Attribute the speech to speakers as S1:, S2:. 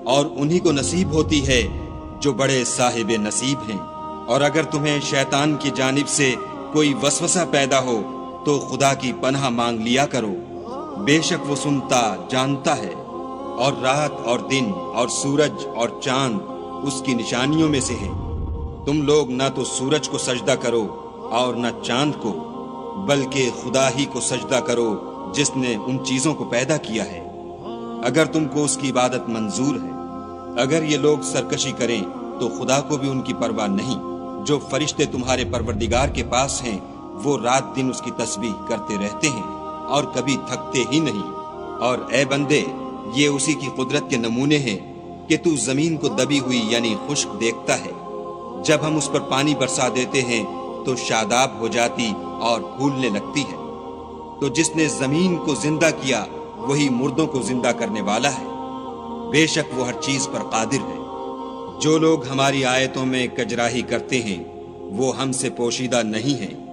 S1: اور انہی کو نصیب ہوتی ہے جو بڑے صاحب نصیب ہیں۔ اور اگر تمہیں شیطان کی جانب سے کوئی وسوسہ پیدا ہو تو خدا کی پناہ مانگ لیا کرو، بے شک وہ سنتا جانتا ہے۔ اور رات اور دن اور سورج اور چاند اس کی نشانیوں میں سے ہیں۔ تم لوگ نہ تو سورج کو سجدہ کرو اور نہ چاند کو، بلکہ خدا ہی کو سجدہ کرو جس نے ان چیزوں کو پیدا کیا ہے، اگر تم کو اس کی عبادت منظور ہے۔ اگر یہ لوگ سرکشی کریں تو خدا کو بھی ان کی پرواہ نہیں۔ جو فرشتے تمہارے پروردگار کے پاس ہیں وہ رات دن اس کی تسبیح کرتے رہتے ہیں اور کبھی تھکتے ہی نہیں۔ اور اے بندے، یہ اسی کی قدرت کے نمونے ہیں کہ تو زمین کو دبی ہوئی یعنی خشک دیکھتا ہے، جب ہم اس پر پانی برسا دیتے ہیں تو شاداب ہو جاتی اور پھولنے لگتی ہے۔ تو جس نے زمین کو زندہ کیا وہی مردوں کو زندہ کرنے والا ہے، بے شک وہ ہر چیز پر قادر ہے۔ جو لوگ ہماری آیتوں میں کجراہی کرتے ہیں وہ ہم سے پوشیدہ نہیں ہیں۔